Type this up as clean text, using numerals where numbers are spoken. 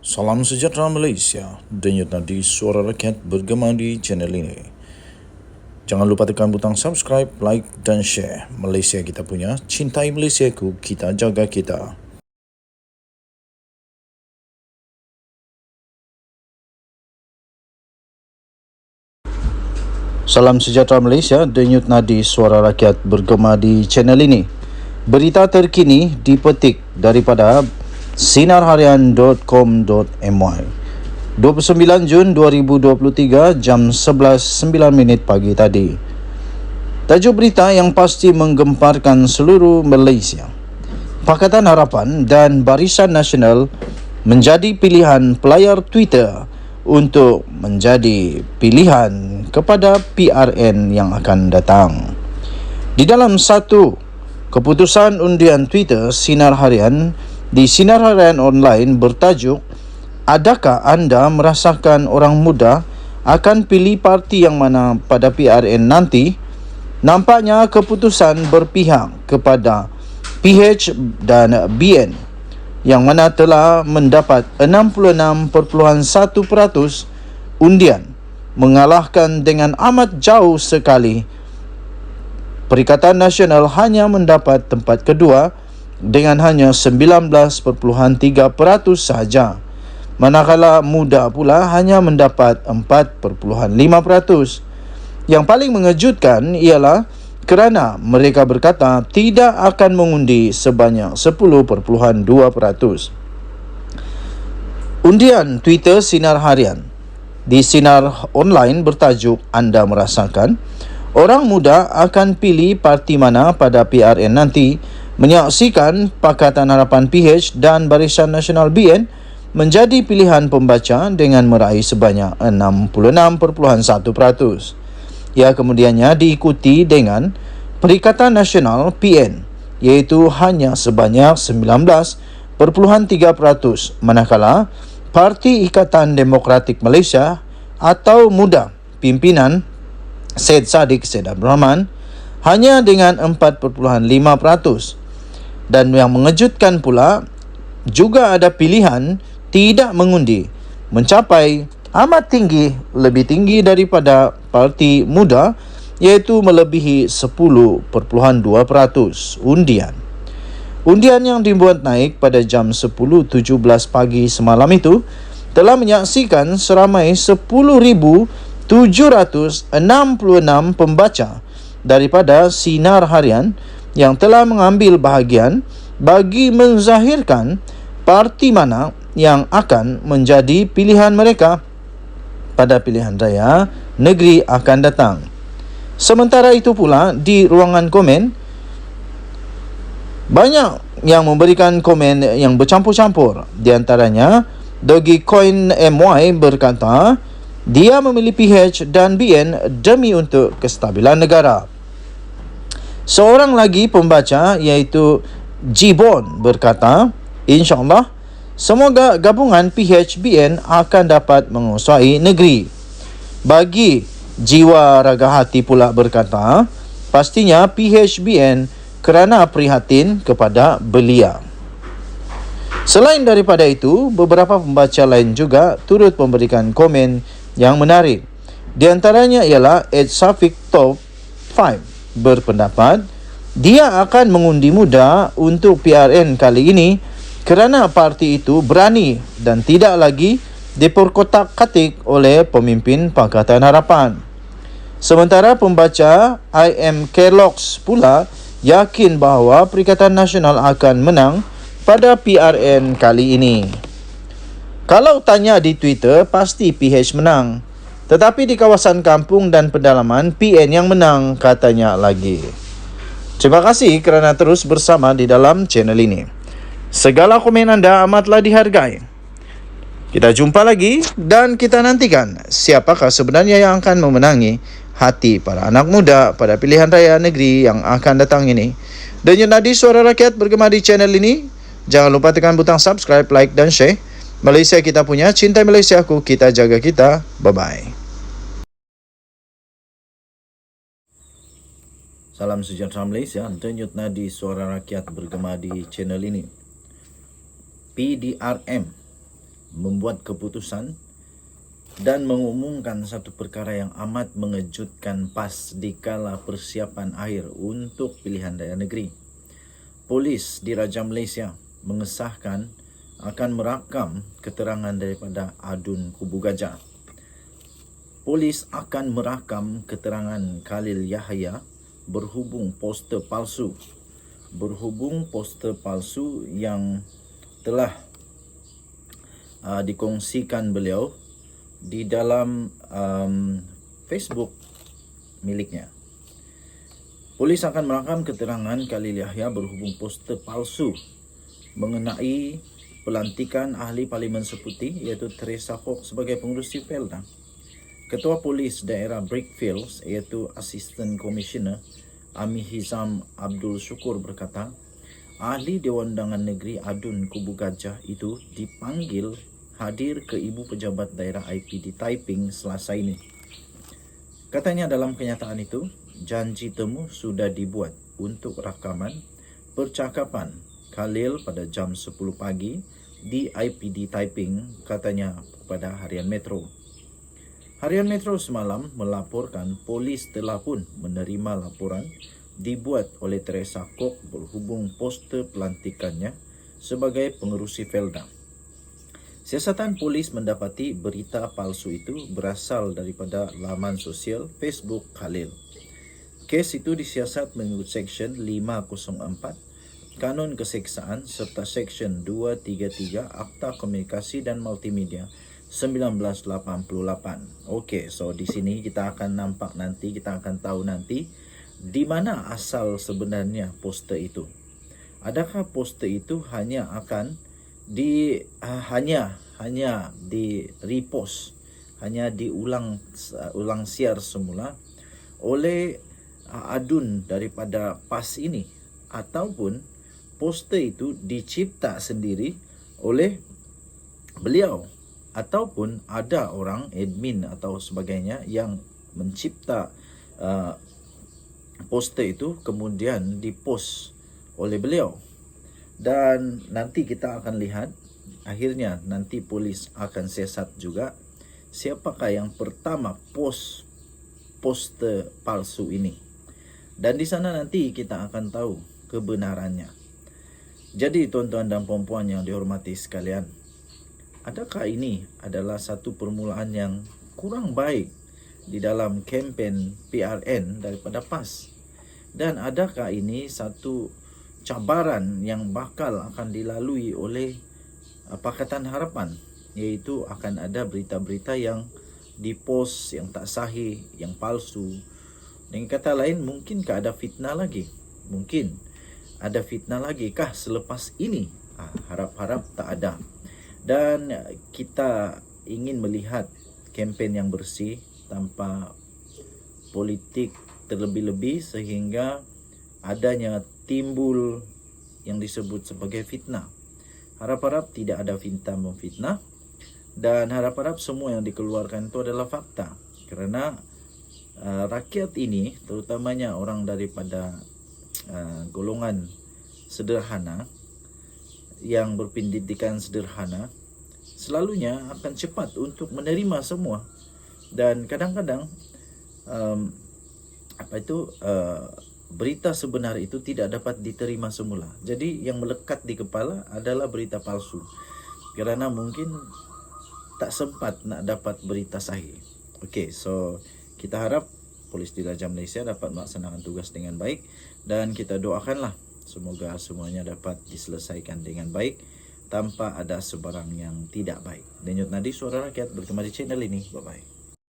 Salam sejahtera Malaysia, denyut nadi suara rakyat bergema di channel ini. Jangan lupa tekan butang subscribe, like dan share. Malaysia kita punya, cintai Malaysiaku, kita jaga kita. Salam sejahtera Malaysia, denyut nadi suara rakyat bergema di channel ini. Berita terkini dipetik daripada sinarharian.com.my 29 Jun 2023 jam 11.09 pagi tadi. Tajuk berita yang pasti menggemparkan seluruh Malaysia. Pakatan Harapan dan Barisan Nasional menjadi pilihan pelayar Twitter untuk menjadi pilihan kepada PRN yang akan datang. Di dalam satu keputusan undian Twitter Sinar Harian di Sinar Harian Online bertajuk, adakah anda merasakan orang muda akan pilih parti yang mana pada PRN nanti? Nampaknya keputusan berpihak kepada PH dan BN yang mana telah mendapat 66.1% undian, mengalahkan dengan amat jauh sekali Perikatan Nasional hanya mendapat tempat kedua dengan hanya 19.3% sahaja. Manakala muda pula hanya mendapat 4.5%. Yang paling mengejutkan ialah kerana mereka berkata tidak akan mengundi sebanyak 10.2%. Undian Twitter Sinar Harian di Sinar Online bertajuk, anda merasakan orang muda akan pilih parti mana pada PRN nanti, menyaksikan Pakatan Harapan PH dan Barisan Nasional BN menjadi pilihan pembaca dengan meraih sebanyak 66.1%. Ia kemudiannya diikuti dengan Perikatan Nasional PN iaitu hanya sebanyak 19.3%, manakala Parti Ikatan Demokratik Malaysia atau MUDA pimpinan Syed Saddiq Syed Abdul Rahman hanya dengan 4.5%. Dan yang mengejutkan pula, juga ada pilihan tidak mengundi mencapai amat tinggi, lebih tinggi daripada Parti Muda, iaitu melebihi 10.2% undian. Undian yang dibuat naik pada jam 10.17 pagi semalam itu telah menyaksikan seramai 10,766 pembaca daripada Sinar Harian yang telah mengambil bahagian bagi menzahirkan parti mana yang akan menjadi pilihan mereka pada pilihan raya negeri akan datang. Sementara itu pula, di ruangan komen, banyak yang memberikan komen yang bercampur-campur. Di antaranya, Dogecoin MY berkata, dia memilih PH dan BN demi untuk kestabilan negara. Seorang lagi pembaca iaitu Jibon berkata, InsyaAllah, semoga gabungan PH-BN akan dapat menguasai negeri. Bagi Jiwa Raga Hati pula berkata, pastinya PH-BN kerana prihatin kepada belia. Selain daripada itu, beberapa pembaca lain juga turut memberikan komen yang menarik. Di antaranya ialah Ed Safiq Top 5 berpendapat dia akan mengundi muda untuk PRN kali ini kerana parti itu berani dan tidak lagi diperkotak-katik oleh pemimpin Pakatan Harapan. Sementara pembaca IM Kellogg's pula yakin bahawa Perikatan Nasional akan menang pada PRN kali ini. Kalau tanya di Twitter, pasti PH menang. Tetapi di kawasan kampung dan pedalaman, PN yang menang, katanya lagi. Terima kasih kerana terus bersama di dalam channel ini. Segala komen anda amatlah dihargai. Kita jumpa lagi dan kita nantikan siapakah sebenarnya yang akan memenangi hati para anak muda pada pilihan raya negeri yang akan datang ini. Denyut nadi suara rakyat bergema di channel ini. Jangan lupa tekan butang subscribe, like dan share. Malaysia kita punya, cintai Malaysiaku, kita jaga kita. Bye-bye. Salam sejahtera Malaysia, denyut nadi suara rakyat bergema di channel ini. PDRM membuat keputusan dan mengumumkan satu perkara yang amat mengejutkan pas di kala persiapan akhir untuk pilihan raya negeri. Polis di Raja Malaysia mengesahkan akan merakam keterangan daripada adun Kubu Gajah. Polis akan merakam keterangan Khalil Yahya berhubung poster palsu yang telah dikongsikan beliau di dalam Facebook miliknya. Polis akan merakam keterangan Khalil Yahya berhubung poster palsu mengenai pelantikan ahli Parlimen Seputih iaitu Teresa Kwok sebagai pengerusi Felda. Ketua Polis Daerah Brickfields iaitu Assistant Commissioner Ami Hizam Abdul Syukur berkata, ahli Dewan Undangan Negeri Adun Kubu Gajah itu dipanggil hadir ke Ibu Pejabat Daerah IPD Taiping Selasa ini. Katanya dalam kenyataan itu, janji temu sudah dibuat untuk rakaman percakapan Khalil pada jam 10 pagi di IPD Taiping, katanya kepada Harian Metro. Harian Metro semalam melaporkan polis telah pun menerima laporan dibuat oleh Teresa Kwok berhubung poster pelantikannya sebagai pengerusi Felda. Siasatan polis mendapati berita palsu itu berasal daripada laman sosial Facebook Khalil. Kes itu disiasat mengikut Seksyen 504 Kanun Keseksaan serta Seksyen 233 Akta Komunikasi dan Multimedia 1988. Okey, so di sini kita akan tahu nanti di mana asal sebenarnya poster itu. Adakah poster itu hanya akan hanya di repost, hanya diulang siar semula oleh adun daripada PAS ini, ataupun poster itu dicipta sendiri oleh beliau, ataupun ada orang admin atau sebagainya yang mencipta poster itu kemudian dipost oleh beliau. Dan nanti kita akan lihat, akhirnya nanti polis akan siasat juga siapakah yang pertama post poster palsu ini. Dan di sana nanti kita akan tahu kebenarannya. Jadi tuan-tuan dan puan-puan yang dihormati sekalian, adakah ini adalah satu permulaan yang kurang baik di dalam kempen PRN daripada PAS? Dan adakah ini satu cabaran yang bakal akan dilalui oleh Pakatan Harapan, iaitu akan ada berita-berita yang dipost yang tak sahih, yang palsu. Dengan kata lain, mungkinkah ada fitnah lagi? Mungkin ada fitnah lagi kah selepas ini? Harap-harap tak ada. Dan kita ingin melihat kempen yang bersih tanpa politik terlebih-lebih sehingga adanya timbul yang disebut sebagai fitnah. Harap-harap tidak ada fitnah memfitnah, dan harap-harap semua yang dikeluarkan itu adalah fakta. Kerana rakyat ini, terutamanya orang daripada golongan sederhana yang berpendidikan sederhana, selalunya akan cepat untuk menerima semua. Dan kadang-kadang berita sebenar itu tidak dapat diterima semula. Jadi yang melekat di kepala adalah berita palsu, kerana mungkin tak sempat nak dapat berita sahih. Okey, so kita harap Polis di Raja Malaysia dapat melaksanakan tugas dengan baik, dan kita doakanlah semoga semuanya dapat diselesaikan dengan baik tanpa ada sebarang yang tidak baik. Denyut Nadi, Suara Rakyat, bertemu di channel ini. Bye-bye.